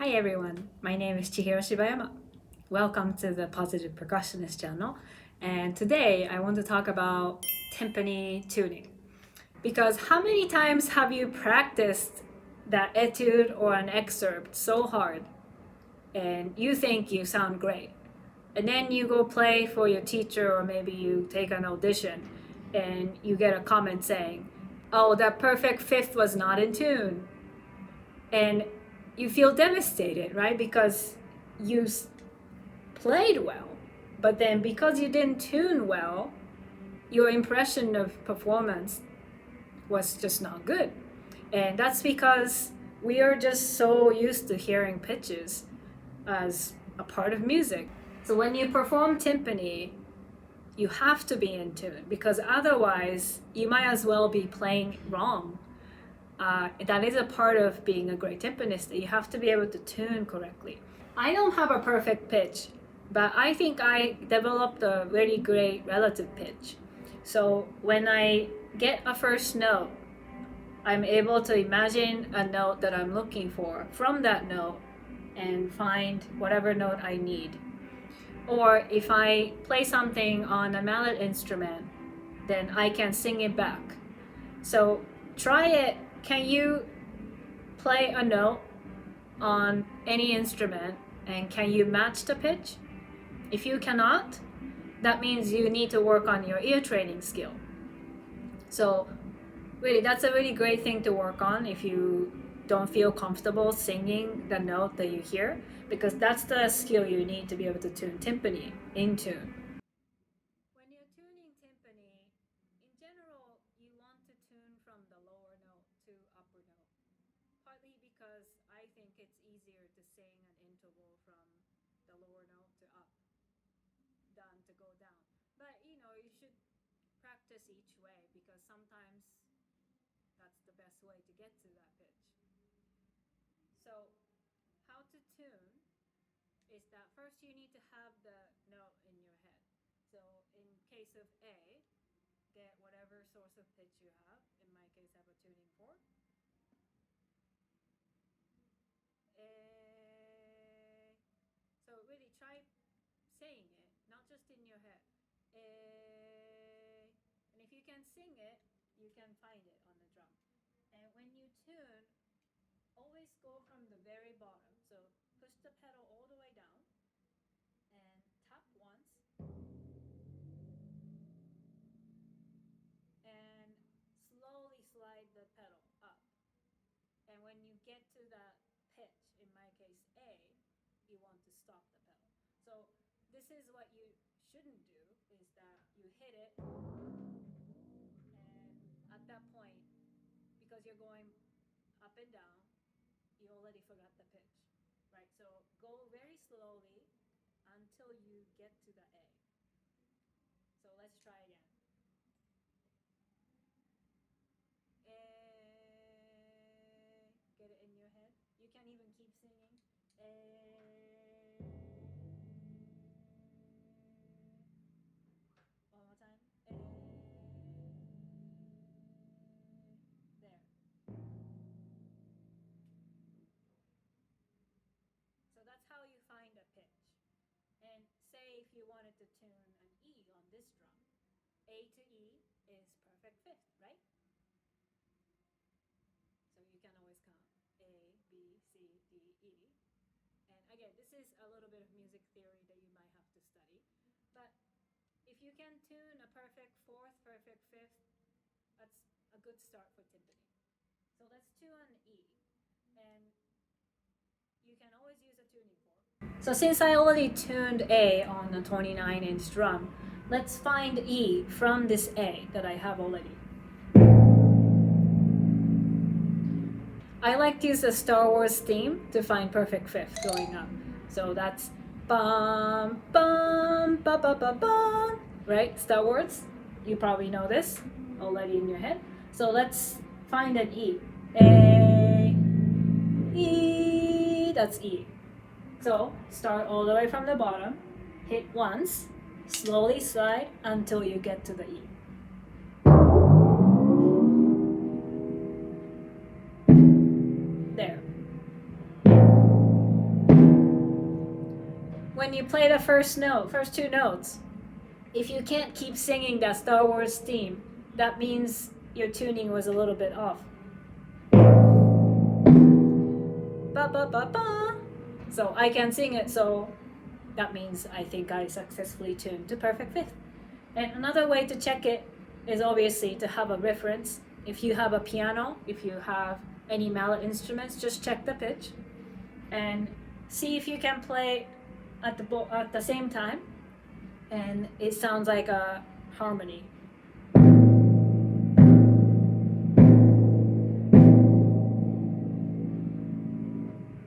Hi everyone, my name is Chihiro Shibayama. Welcome to the Positive Percussionist channel. And today I want to talk about timpani tuning. Because how many times have you practiced that etude or an excerpt so hard and you think you sound great? And then you go play for your teacher or maybe you take an audition and you get a comment saying, oh, that perfect fifth was not in tune. And you feel devastated, right? Because you played well, but then because you didn't tune well, your impression of performance was just not good. And that's because we are just so used to hearing pitches as a part of music. So when you perform timpani, you have to be in tune because otherwise you might as well be playing wrong. That is a part of being a great timpanist. You have to be able to tune correctly. I don't have a perfect pitch, but I think I developed a really great relative pitch. So when I get a first note, I'm able to imagine a note that I'm looking for from that note and find whatever note I need. Or if I play something on a mallet instrument, then I can sing it back. So try it. Can you play a note on any instrument and can you match the pitch? If you cannot, that means you need to work on your ear training skill. So really, that's a really great thing to work on if you don't feel comfortable singing the note that you hear, because that's the skill you need to be able to tune timpani in tune. When you're tuning timpani, in general, you want to tune from the lower note to upper note. Partly because I think it's easier to sing an interval from the lower note to up than to go down. But you should practice each way because sometimes that's the best way to get to that pitch. So, how to tune is that first you need to have the note in your head. So, in case of A, get whatever source of pitch you have. In my case, I have a tuning fork. A. So, really try saying it, not just in your head. A. And if you can sing it, you can find it on the drum. And when you tune, always go from the very bottom. So push the pedal all the way down and tap once and slowly slide the pedal up. And when you get to that pitch, in my case A, you want to stop the pedal. So this is what you shouldn't do, is that you hit it and at that point, because you're going up and down, you already forgot the pitch, right? So go very slowly until you get to the A. So let's try again. A. Get it in your head. You can even keep singing. A. One more time. A. There. So that's how you find a pitch. And say if you wanted to tune an E on this drum, A to E is perfect fifth, right? So you can always count A, B, C, D, E. And again, this is a little bit of music theory that you might have to study. But if you can tune a perfect fourth, perfect fifth, that's a good start for timpani. So let's tune an E. And you can always use a tuning fork. So since I already tuned A on a 29-inch drum, let's find E from this A that I have already. I like to use the Star Wars theme to find perfect fifth going up. So that's bum bum ba ba ba bum, right? Star Wars. You probably know this already in your head. So let's find an E. A, E, that's E. So start all the way from the bottom, hit once, slowly slide until you get to the E. There. when you play the first two notes, if you can't keep singing that Star Wars theme, that means your tuning was a little bit off. Ba ba ba ba. So I can sing it, so that means I think I successfully tuned to perfect fifth. And another way to check it is obviously to have a reference. If you have a piano, if you have any mallet instruments, just check the pitch and see if you can play at the same time and it sounds like a harmony.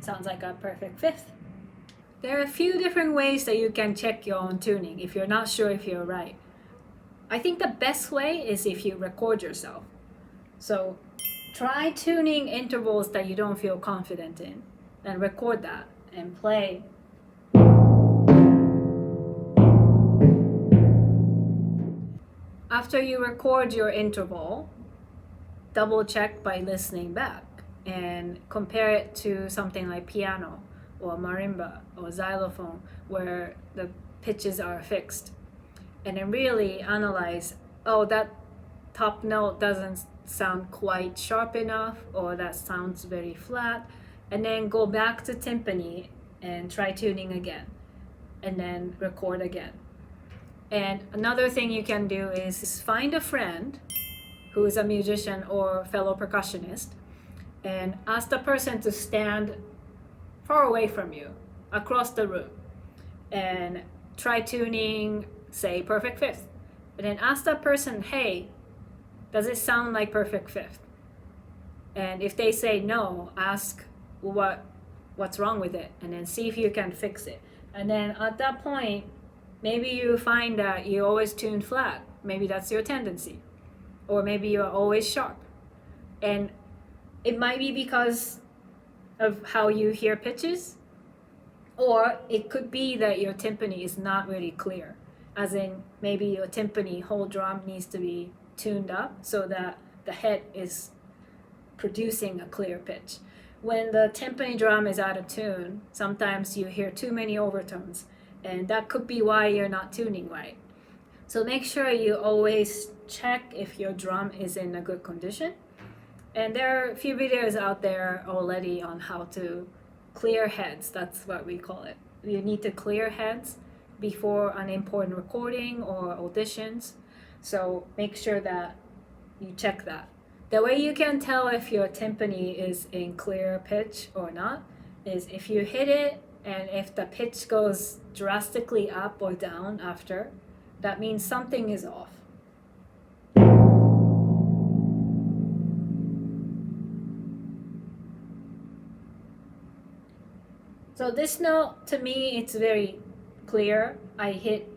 Sounds like a perfect fifth. There are a few different ways that you can check your own tuning if you're not sure if you're right. I think the best way is if you record yourself. So try tuning intervals that you don't feel confident in, then record that and play. After you record your interval, double check by listening back and compare it to something like piano or marimba or xylophone where the pitches are fixed. And then really analyze, oh, that top note doesn't sound quite sharp enough, or that sounds very flat. And then go back to timpani and try tuning again, and then record again. And another thing you can do is find a friend who is a musician or fellow percussionist and ask the person to stand far away from you, across the room, and try tuning, say, perfect fifth. And then ask that person, hey, does it sound like perfect fifth? And if they say no, ask what's wrong with it, and then see if you can fix it. And then at that point, maybe you find that you always tune flat. Maybe that's your tendency. Or maybe you're always sharp. And it might be because of how you hear pitches, or it could be that your timpani is not really clear. As in, maybe your timpani whole drum needs to be tuned up so that the head is producing a clear pitch. When the timpani drum is out of tune, sometimes you hear too many overtones, and that could be why you're not tuning right. So make sure you always check if your drum is in a good condition. And there are a few videos out there already on how to clear heads. That's what we call it. You need to clear heads before an important recording or auditions. So make sure that you check that. The way you can tell if your timpani is in clear pitch or not is if you hit it and if the pitch goes drastically up or down after, that means something is off. So this note, to me, it's very clear. I hit,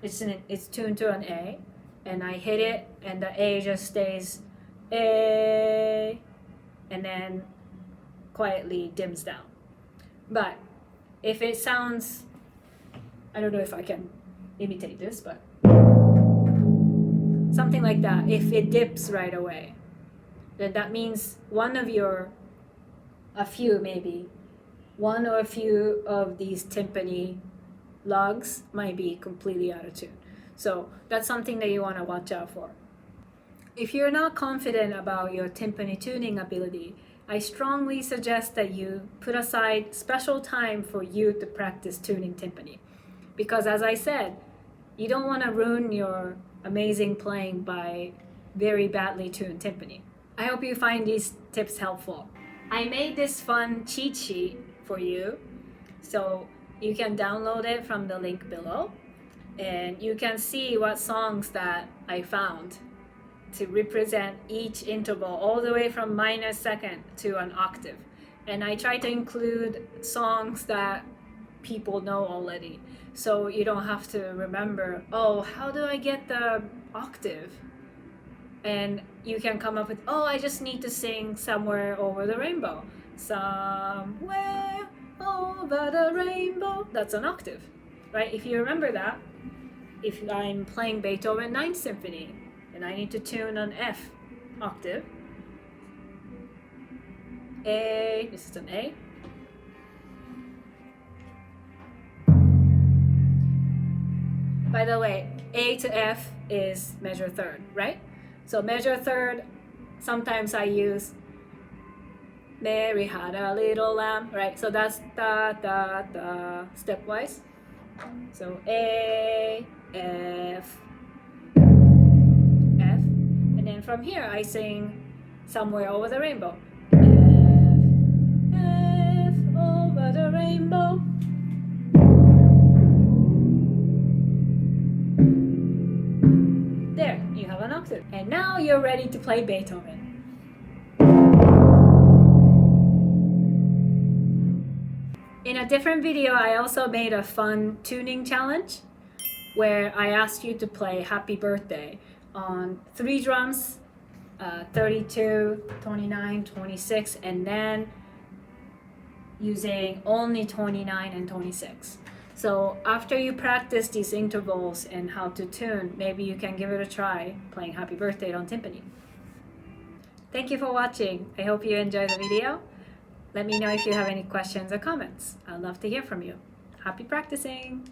it's tuned to an A, and I hit it, and the A just stays A, and then quietly dims down. But if it sounds, I don't know if I can imitate this, but something like that, if it dips right away, then that means one or a few of these timpani lugs might be completely out of tune. So that's something that you want to watch out for. If you're not confident about your timpani tuning ability, I strongly suggest that you put aside special time for you to practice tuning timpani. Because as I said, you don't want to ruin your amazing playing by very badly tuned timpani. I hope you find these tips helpful. I made this fun cheat sheet for you, so you can download it from the link below, and you can see what songs that I found to represent each interval all the way from minor second to an octave. And I try to include songs that people know already, so you don't have to remember, oh, how do I get the octave? And you can come up with, oh, I just need to sing Somewhere Over the Rainbow. Somewhere over the rainbow. That's an octave, right? If you remember that, if I'm playing Beethoven 9th Symphony and I need to tune an F octave, A, this is an A. By the way, A to F is measure third, right? So measure third, sometimes I use Mary had a little lamb, right? So that's da da da stepwise. So A, F, F, and then from here I sing Somewhere Over the Rainbow. F, F over the rainbow. There, you have an octave. And now you're ready to play Beethoven. In a different video, I also made a fun tuning challenge where I asked you to play Happy Birthday on 3 drums, 32, 29, 26, and then using only 29 and 26. So after you practice these intervals and how to tune, maybe you can give it a try playing Happy Birthday on timpani. Thank you for watching. I hope you enjoyed the video. Let me know if you have any questions or comments. I'd love to hear from you. Happy practicing!